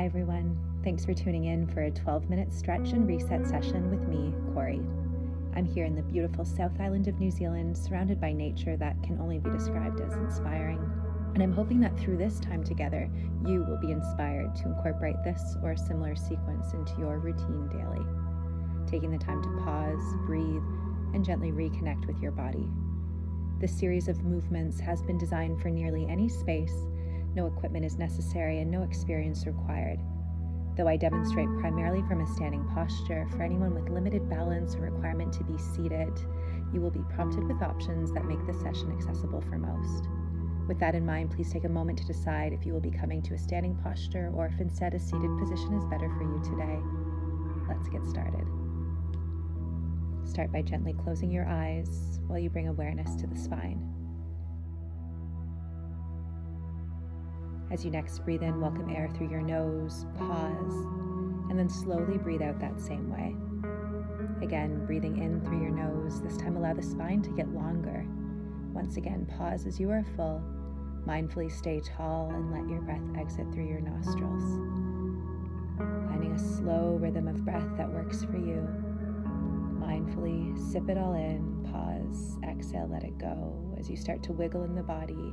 Hi everyone, thanks for tuning in for a 12-minute stretch and reset session with me, Korrie. I'm here in the beautiful South Island of New Zealand, surrounded by nature that can only be described as inspiring. And I'm hoping that through this time together, you will be inspired to incorporate this or a similar sequence into your routine daily. Taking the time to pause, breathe, and gently reconnect with your body. This series of movements has been designed for nearly any space. No equipment is necessary and no experience required. Though I demonstrate primarily from a standing posture, for anyone with limited balance or requirement to be seated, you will be prompted with options that make this session accessible for most. With that in mind, please take a moment to decide if you will be coming to a standing posture or if instead a seated position is better for you today. Let's get started. Start by gently closing your eyes while you bring awareness to the spine. As you next breathe in, welcome air through your nose, pause, and then slowly breathe out that same way. Again, breathing in through your nose, this time allow the spine to get longer. Once again, pause as you are full, mindfully stay tall and let your breath exit through your nostrils. Finding a slow rhythm of breath that works for you. Mindfully sip it all in, pause, exhale, let it go. As you start to wiggle in the body,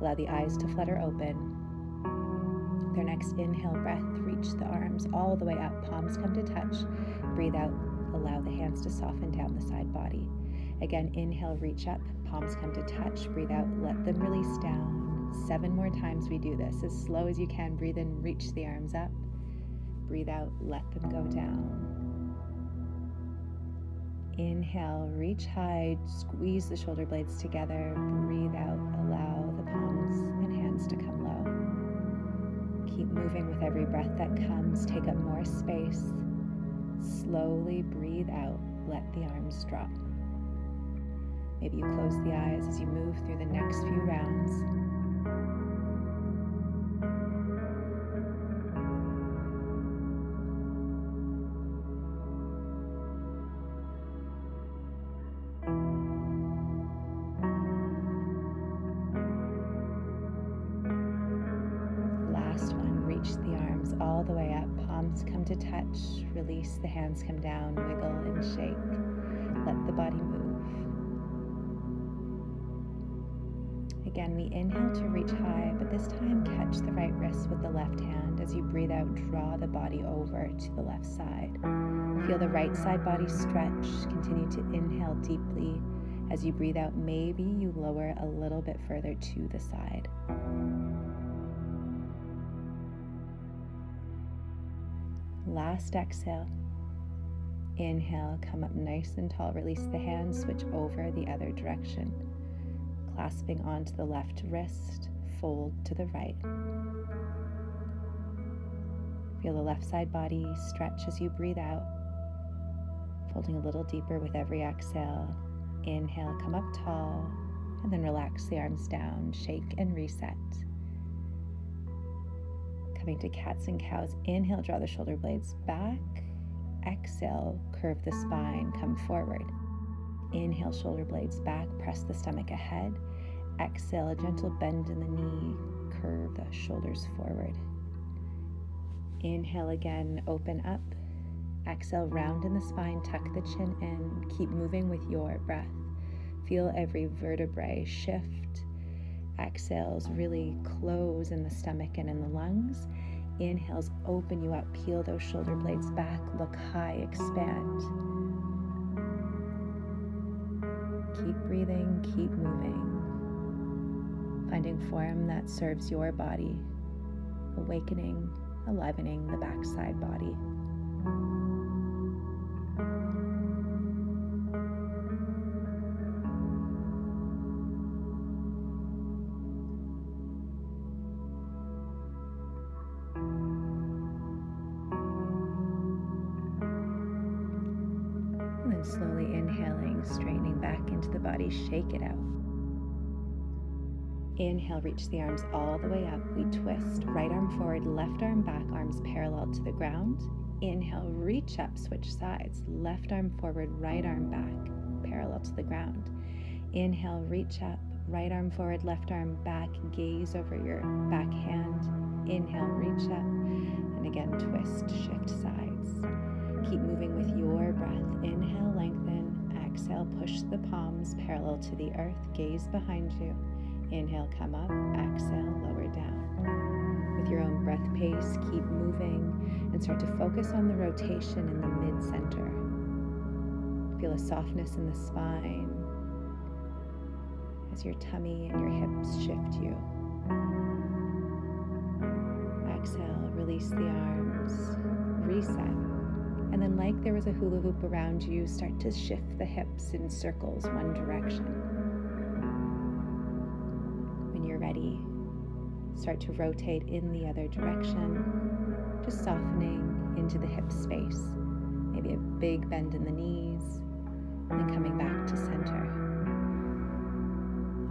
allow the eyes to flutter open. Their next inhale breath, reach the arms all the way up, palms come to touch. Breathe out, allow the hands to soften down the side body. Again, inhale, reach up, palms come to touch. Breathe out, let them release down. 7 more times we do this, as slow as you can. Breathe in, reach the arms up. Breathe out, let them go down. Inhale, reach high, squeeze the shoulder blades together. Breathe out, allow the palms and hands to come low. Keep moving with every breath that comes. Take up more space. Slowly breathe out, let the arms drop. Maybe you close the eyes as you move through the next few rounds. Last one, reach the arms all the way up, palms come to touch, release, the hands come down, wiggle and shake, let the body move. Again, we inhale to reach high, but this time catch the right wrist with the left hand. As you breathe out, draw the body over to the left side. Feel the right side body stretch, continue to inhale deeply. As you breathe out, maybe you lower a little bit further to the side. Last exhale. Inhale, come up nice and tall. Release the hands, switch over the other direction. Clasping onto the left wrist, fold to the right. Feel the left side body stretch as you breathe out. Folding a little deeper with every exhale. Inhale, come up tall, and then relax the arms down, shake and reset. Coming to cats and cows, inhale, draw the shoulder blades back. Exhale, curve the spine, come forward. Inhale, shoulder blades back, press the stomach ahead. Exhale, a gentle bend in the knee, curve the shoulders forward. Inhale again, open up. Exhale, round in the spine, tuck the chin in. Keep moving with your breath. Feel every vertebrae shift. Exhales really close in the stomach and in the lungs. Inhales open you up, peel those shoulder blades back, look high, expand. Keep breathing, keep moving. Finding form that serves your body, awakening, enlivening the backside body. And then slowly inhaling, straightening back into the body, shake it out. Inhale, reach the arms all the way up. We twist, right arm forward, left arm back, arms parallel to the ground. Inhale, reach up, switch sides, left arm forward, right arm back, parallel to the ground. Inhale, reach up, right arm forward, left arm back, gaze over your back hand. Inhale, reach up, and And again, twist, shift sides. Keep moving with your breath. Inhale, lengthen. Exhale, push the palms parallel to the earth. Gaze behind you. Inhale, come up. Exhale, lower down. With your own breath pace, keep moving and start to focus on the rotation in the mid-center. Feel a softness in the spine as your tummy and your hips shift you. Exhale, release the arms, reset. And then like there was a hula hoop around you, start to shift the hips in circles one direction. When you're ready, start to rotate in the other direction, just softening into the hip space. Maybe a big bend in the knees, and then coming back to center.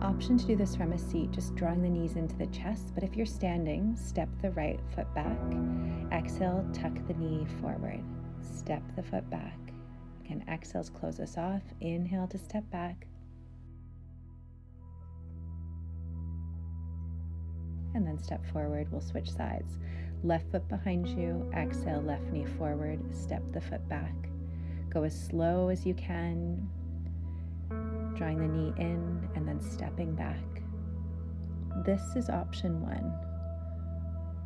Option to do this from a seat, just drawing the knees into the chest, but if you're standing, step the right foot back. Exhale, tuck the knee forward. Step the foot back. Again, exhales close us off. Inhale to step back. And then step forward. We'll switch sides. Left foot behind you. Exhale, left knee forward. Step the foot back. Go as slow as you can. Drawing the knee in and then stepping back. This is option one.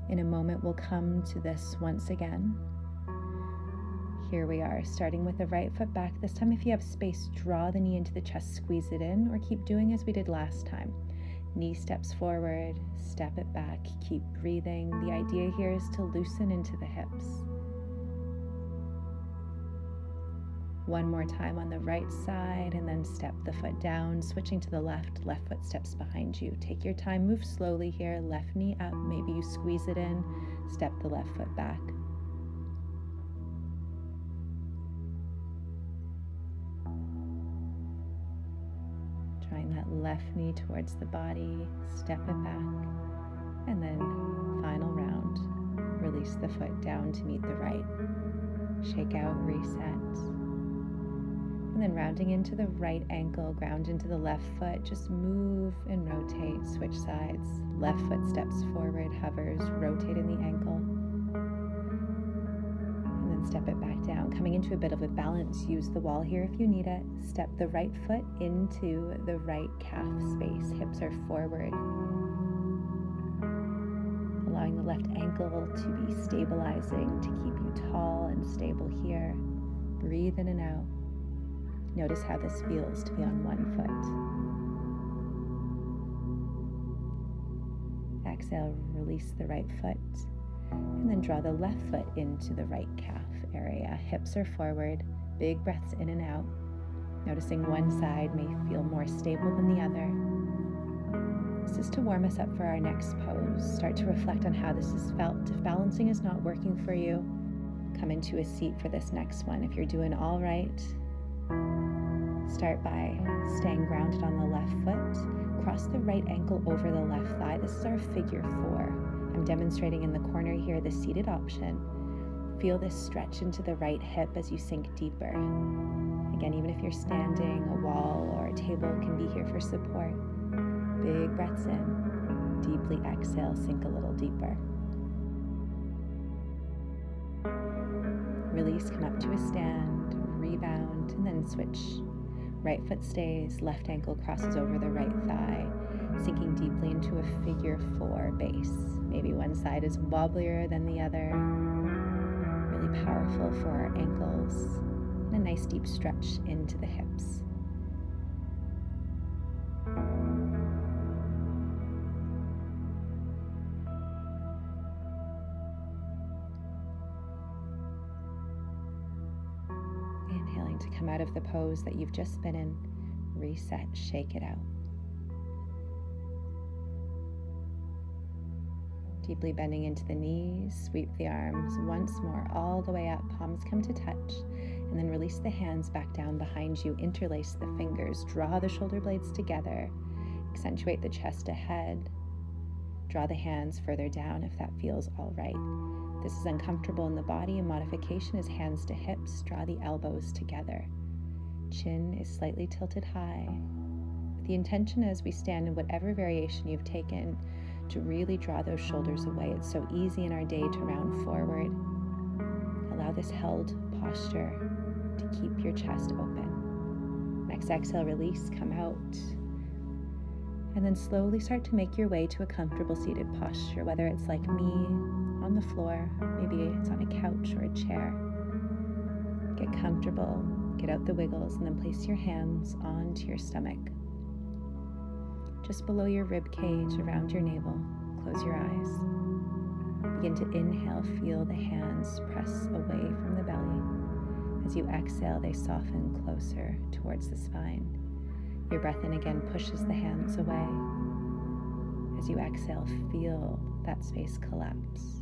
In a moment, we'll come to this once again. Here we are, starting with the right foot back. This time, if you have space, draw the knee into the chest, squeeze it in, or keep doing as we did last time. Knee steps forward, step it back, keep breathing. The idea here is to loosen into the hips. One more time on the right side, and then step the foot down, switching to the left foot steps behind you. Take your time, move slowly here, left knee up, maybe you squeeze it in, step the left foot back. Drawing that left knee towards the body, step it back, and then final round. Release the foot down to meet the right. Shake out, reset. And then rounding into the right ankle, ground into the left foot, just move and rotate, switch sides. Left foot steps forward, hovers, rotate in the ankle. And then step it back down. Coming into a bit of a balance, use the wall here if you need it. Step the right foot into the right calf space. Hips are forward. Allowing the left ankle to be stabilizing to keep you tall and stable here. Breathe in and out. Notice how this feels to be on one foot. Exhale, release the right foot, and then draw the left foot into the right calf area. Hips are forward, big breaths in and out. Noticing one side may feel more stable than the other. This is to warm us up for our next pose. Start to reflect on how this is felt. If balancing is not working for you, come into a seat for this next one. If you're doing all right, start by staying grounded on the left foot. Cross the right ankle over the left thigh. This is our figure 4. I'm demonstrating in the corner here the seated option. Feel this stretch into the right hip as you sink deeper. Again, even if you're standing, a wall or a table can be here for support. Big breaths in. Deeply exhale, sink a little deeper. Release, come up to a stand, rebound, and then switch. Right foot stays, left ankle crosses over the right thigh, sinking deeply into a figure 4 base. Maybe one side is wobblier than the other. Really powerful for our ankles. And a nice deep stretch into the hips. Inhaling to come out of the pose that you've just been in. Reset, shake it out. Deeply bending into the knees, sweep the arms once more all the way up, palms come to touch, and then release the hands back down behind you, interlace the fingers, draw the shoulder blades together, accentuate the chest ahead, draw the hands further down if that feels all right. If this is uncomfortable in the body, a modification is hands to hips, draw the elbows together. Chin is slightly tilted high. The intention as we stand in whatever variation you've taken to really draw those shoulders away. It's so easy in our day to round forward. Allow this held posture to keep your chest open. Next exhale, release, come out. And then slowly start to make your way to a comfortable seated posture, whether it's like me on the floor, maybe it's on a couch or a chair. Get comfortable, get out the wiggles, and then place your hands onto your stomach. Just below your rib cage, around your navel, close your eyes. Begin to inhale, feel the hands press away from the belly. As you exhale, they soften closer towards the spine. Your breath in again pushes the hands away. As you exhale, feel that space collapse.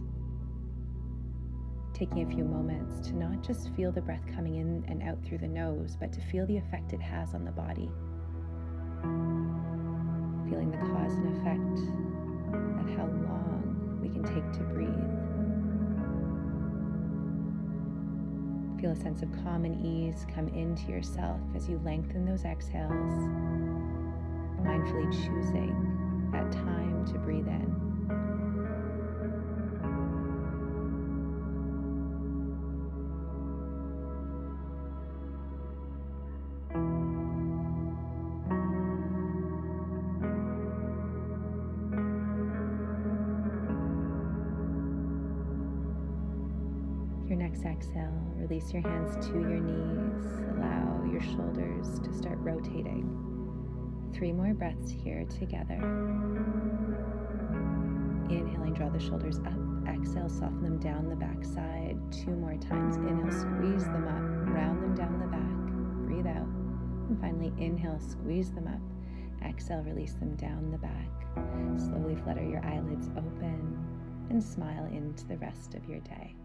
Taking a few moments to not just feel the breath coming in and out through the nose, but to feel the effect it has on the body. Feeling the cause and effect of how long we can take to breathe. Feel a sense of calm and ease come into yourself as you lengthen those exhales, mindfully choosing that time to breathe in. Your next exhale, release your hands to your knees. Allow your shoulders to start rotating. 3 more breaths here together. Inhaling, draw the shoulders up. Exhale, soften them down the back side. 2 more times. Inhale, squeeze them up. Round them down the back. Breathe out. And finally, inhale, squeeze them up. Exhale, release them down the back. Slowly flutter your eyelids open and smile into the rest of your day.